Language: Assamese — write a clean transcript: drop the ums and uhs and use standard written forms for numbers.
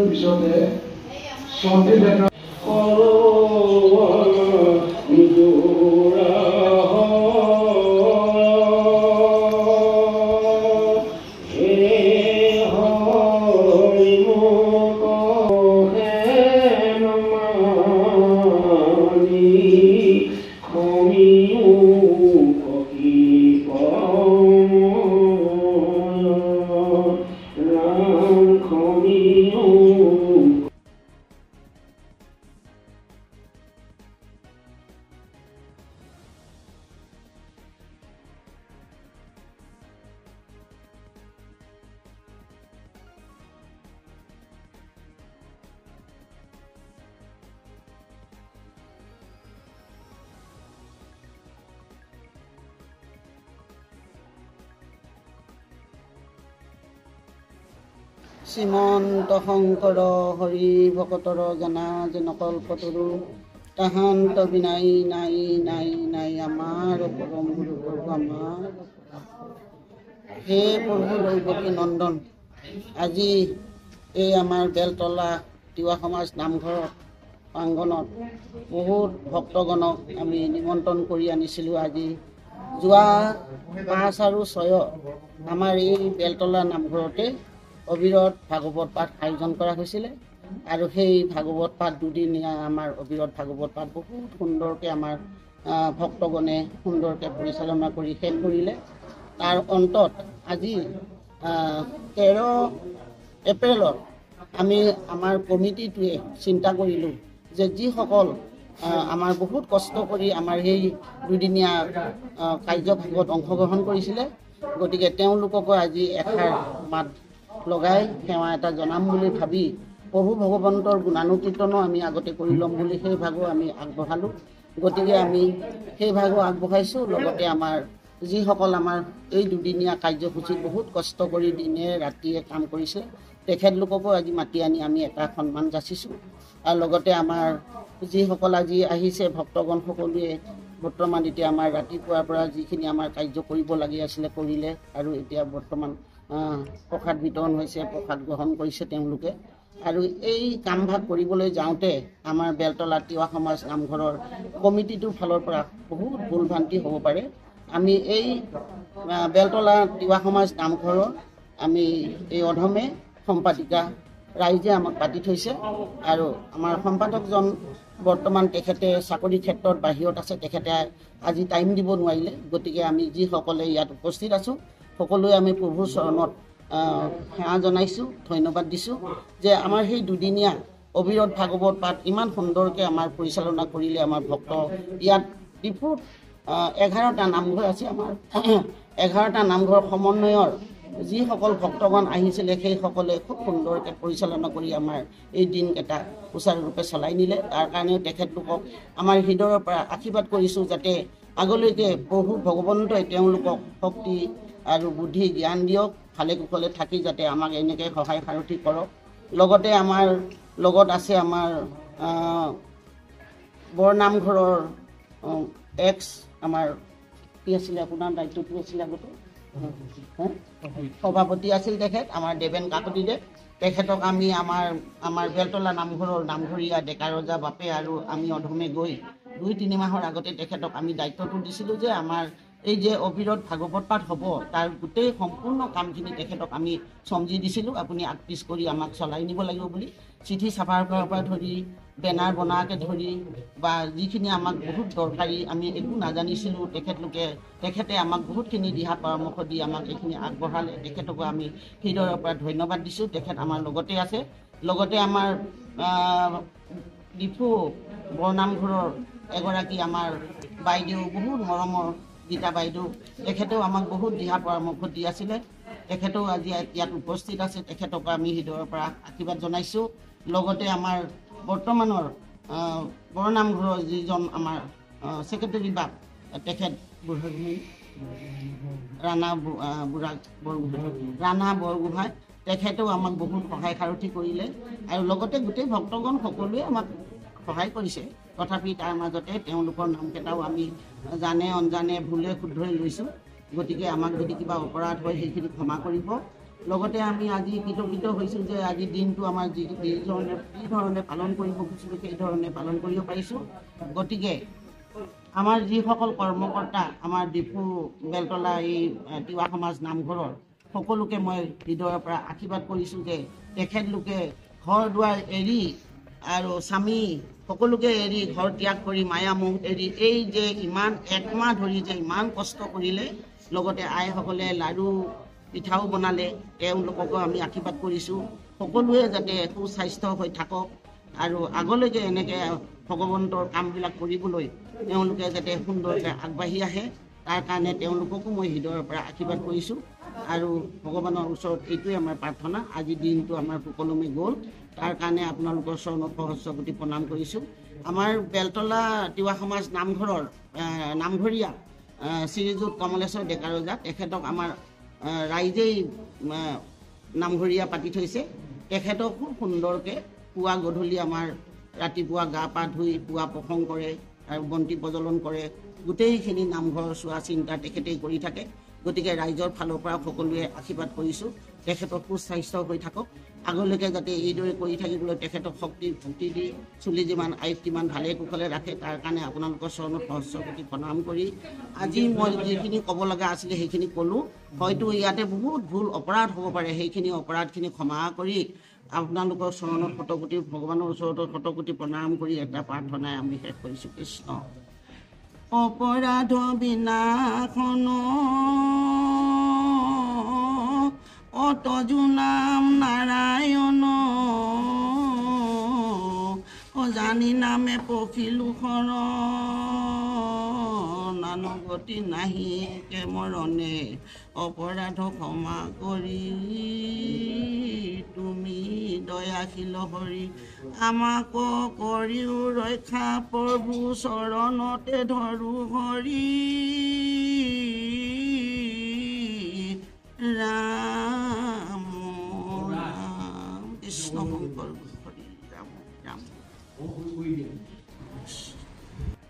পিছতে সন্ধি দেখা শ্ৰীমন্ত শংকৰ হৰি ভকতৰ জানা জনকল্পতৰু তাহান্ত বিনাই নাই নাই নাই আমাৰ পৰম গুৰু প্ৰভু আমাৰ হে প্ৰভু দৈৱকী নন্দন। আজি এই আমাৰ বেলতলা তিৱা সমাজ নামঘৰৰ প্ৰাংগণত বহুত ভক্তগণক আমি নিমন্ত্ৰণ কৰি আনিছিলোঁ। আজি যোৱা 5 আৰু 6 আমাৰ এই বেলতলা নামঘৰতে অবিৰত ভাগৱত পাঠ আয়োজন কৰা হৈছিলে আৰু সেই ভাগৱত পাঠ দুদিনীয়া আমাৰ অবিৰত ভাগৱত পাঠ বহুত সুন্দৰকৈ আমাৰ ভক্তগণে সুন্দৰকৈ পৰিচালনা কৰি শেষ কৰিলে। তাৰ অন্তত আজি 13 এপ্ৰিলত আমি আমাৰ কমিটিটোৱে চিন্তা কৰিলোঁ যে যিসকল আমাৰ বহুত কষ্ট কৰি আমাৰ সেই দুদিনীয়া কাৰ্যভাগত অংশগ্ৰহণ কৰিছিলে, গতিকে তেওঁলোককো আজি এষাৰ মাত লগাই সেৱা এটা জনাম বুলি ভাবি প্ৰভু ভগৱন্তৰ গুণানুকীৰ্তনো আমি আগতে কৰি ল'ম বুলি সেই ভাগো আমি আগবঢ়ালোঁ। গতিকে আমি সেই ভাগো আগবঢ়াইছোঁ। লগতে আমাৰ যিসকল আমাৰ এই দুদিনীয়া কাৰ্যসূচীত বহুত কষ্ট কৰি দিনে ৰাতিয়ে কাম কৰিছে তেখেতলোককো আজি মাতি আনি আমি এটা সন্মান যাচিছোঁ। আৰু লগতে আমাৰ যিসকল আজি আহিছে ভক্তগণ সকলোৱে বৰ্তমান এতিয়া আমাৰ ৰাতিপুৱাৰ পৰা যিখিনি আমাৰ কাৰ্য কৰিব লাগি আছিলে কৰিলে আৰু এতিয়া বৰ্তমান প্ৰসাদ বিতৰণ হৈছে, প্ৰসাদ গ্ৰহণ কৰিছে তেওঁলোকে। আৰু এই কামভাগ কৰিবলৈ যাওঁতে আমাৰ বেলতলা তিৱা সমাজ নামঘৰৰ কমিটিটোৰ ফালৰ পৰা বহুত ভুল ভ্ৰান্তি হ'ব পাৰে। আমি এই বেলতলা তিৱা সমাজ নামঘৰৰ আমি এই অধমে সম্পাদিকা ৰাইজে আমাক পাতি থৈছে আৰু আমাৰ সম্পাদকজন বৰ্তমান তেখেতে চাকৰি ক্ষেত্ৰত বাহিৰত আছে, তেখেতে আজি টাইম দিব নোৱাৰিলে। গতিকে আমি যিসকলে ইয়াত উপস্থিত আছোঁ সকলোৱে আমি প্ৰভুৰ চৰণত সেৱা জনাইছোঁ, ধন্যবাদ দিছোঁ যে আমাৰ সেই দুদিনীয়া অবিৰত ভাগৱত পাঠ ইমান সুন্দৰকৈ আমাৰ পৰিচালনা কৰিলে। আমাৰ ভক্ত ইয়াত ডিফুত 11টা নামঘৰ আছে। আমাৰ 11টা নামঘৰ সমন্বয়ৰ যিসকল ভক্তগণ আহিছিলে সেইসকলে খুব সুন্দৰকৈ পৰিচালনা কৰি আমাৰ এই দিনকেইটা সুচাৰুৰূপে চলাই নিলে। তাৰ কাৰণেও তেখেতলোকক আমাৰ হৃদয়ৰ পৰা আশীৰ্বাদ কৰিছোঁ যাতে আগলৈকে প্ৰভু ভগৱন্তই তেওঁলোকক শক্তি আৰু বুদ্ধি জ্ঞান দিয়ক, ভালে কুশলে থাকি যাতে আমাক এনেকৈ সহায় সাৰথি কৰক। লগতে আমাৰ লগত আছে আমাৰ বৰনামঘৰৰ আমাৰ কি আছিলে আপোনাৰ দায়িত্বটো আছিলে আগতে সভাপতি আছিল তেখেত আমাৰ দেৱেন কাকতিদেৱ। তেখেতক আমি আমাৰ বেলতলা নামঘৰৰ নামঘৰীয়া ডেকা ৰজা বাপে আৰু আমি অধমে গৈ 2-3 মাহৰ আগতে তেখেতক আমি দায়িত্বটো দিছিলোঁ যে আমাৰ এই যে অবিৰত ভাগৱত পাঠ হ'ব তাৰ গোটেই সম্পূৰ্ণ কামখিনি তেখেতক আমি চমজি দিছিলোঁ, আপুনি আগপিছ কৰি আমাক চলাই নিব লাগিব বুলি। চিঠি ছাপাৰ পৰা ধৰি বেনাৰ বনাকে ধৰি বা যিখিনি আমাক বহুত দৰকাৰী আমি একো নাজানিছিলোঁ তেখেতে আমাক বহুতখিনি দিহা পৰামৰ্শ দি আমাক এইখিনি আগবঢ়ালে। তেখেতকো আমি হৃদয়ৰ পৰা ধন্যবাদ দিছোঁ। তেখেত আমাৰ লগতে আছে। লগতে আমাৰ ডিফু বৰনামঘৰৰ এগৰাকী আমাৰ বাইদেউ, বহুত মৰমৰ গীতা বাইদেউ, তেখেতেও আমাক বহুত দিহা পৰামৰ্শ দি আছিলে। তেখেতেও আজি ইয়াত উপস্থিত আছে। তেখেতকো আমি হৃদয়ৰ পৰা আশীৰ্বাদ জনাইছোঁ। লগতে আমাৰ বৰ্তমানৰ বৰনামঘৰৰ যিজন আমাৰ ছেক্ৰেটাৰী বাপ তেখেত ৰাণা বৰগোহাঁই, তেখেতেও আমাক বহুত সহায় সাৰথি কৰিলে আৰু লগতে গোটেই ভক্তগণ সকলোৱে আমাক সহায় কৰিছে। তথাপি তাৰ মাজতে তেওঁলোকৰ নামকেইটাও আমি জানে অনজানে ভুলে শুদ্ধই লৈছোঁ। গতিকে আমাক যদি কিবা অপৰাধ হয় সেইখিনি ক্ষমা কৰিব। লগতে আমি আজি কৃতজ্ঞ হৈছোঁ যে আজি দিনটো আমাৰ যি ধৰণে পালন কৰিব খুজিছিলোঁ সেই ধৰণে পালন কৰিব পাৰিছোঁ। গতিকে আমাৰ যিসকল কৰ্মকৰ্তা আমাৰ ডিফু বেলতলা এই তিৱা সমাজ নামঘৰৰ সকলোকে মই হৃদয়ৰ পৰা আশীৰ্বাদ কৰিছোঁ যে তেখেতলোকে ঘৰ দুৱাৰ এৰি আৰু স্বামী সকলোকে এৰি ঘৰ ত্যাগ কৰি মায়ামোহ এৰি এই যে ইমান একমাহ ধৰি যে ইমান কষ্ট কৰিলে, লগতে আইসকলে লাড়ু পিঠাও বনালে, তেওঁলোককো আমি আশীৰ্বাদ কৰিছোঁ সকলোৱে যাতে সুস্বাস্থ্য হৈ থাকক আৰু আগলৈকে এনেকৈ ভগৱন্তৰ কামবিলাক কৰিবলৈ তেওঁলোকে যাতে সুন্দৰকৈ আগবাঢ়ি আহে তাৰ কাৰণে তেওঁলোককো মই হৃদয়ৰ পৰা আশীৰ্বাদ কৰিছোঁ। আৰু ভগৱানৰ ওচৰত এইটোৱে আমাৰ প্ৰাৰ্থনা, আজি দিনটো আমাৰ সুকলমে গ'ল তাৰ কাৰণে আপোনালোকৰ চৰণত সহস্ৰ কোটি প্ৰণাম কৰিছোঁ। আমাৰ বেলতলা তিৱা সমাজ নামঘৰৰ নামঘৰীয়া শ্ৰীযুত কমলেশ্বৰ ডেকা ৰজা, তেখেতক আমাৰ ৰাইজেই নামঘৰীয়া পাতি থৈছে। তেখেতক খুব সুন্দৰকৈ পুৱা গধূলি আমাৰ ৰাতিপুৱা গা পা ধুই পুৱা প্ৰসংগ কৰে আৰু বন্তি প্ৰজ্বলন কৰে, গোটেইখিনি নামঘৰ চোৱা চিন্তা তেখেতেই কৰি থাকে। গতিকে ৰাইজৰ ফালৰ পৰা সকলোৱে আশীৰ্বাদ কৰিছোঁ তেখেতক সুস্বাস্থ্য হৈ থাকক, আগলৈকে যাতে এইদৰে কৰি থাকিবলৈ তেখেতক শক্তি ভক্তি দি চুলি যিমান আয়ুস কিমান ভালে কুশলে ৰাখে তাৰ কাৰণে আপোনালোকৰ চৰণত সহস্ৰ কোটি প্ৰণাম কৰি আজি মই যিখিনি ক'ব লগা আছিলে সেইখিনি ক'লোঁ। হয়তো ইয়াতে বহুত ভুল অপৰাধ হ'ব পাৰে, সেইখিনি অপৰাধখিনি ক্ষমা কৰি আপোনালোকৰ চৰণত শতকোটি ভগৱানৰ ওচৰত শতকোটি প্ৰণাম কৰি এটা প্ৰাৰ্থনাই আমি শেষ কৰিছোঁ। কৃষ্ণ। অপৰাধ বিনাশন অতজু নাম নাৰায়ণ, অজানি নামে পখিলো শৰণ, নানগতি নাহি কে মৰণে, অপৰাধ ক্ষমা কৰি তুমি দয়াশীল হৰি, আমাক কৰিও ৰক্ষা প্ৰভু চৰণতে ধৰো হৰি। ৰাম ৰাম কৃষ্ণ শংকৰ হৰি ৰাম ৰাম।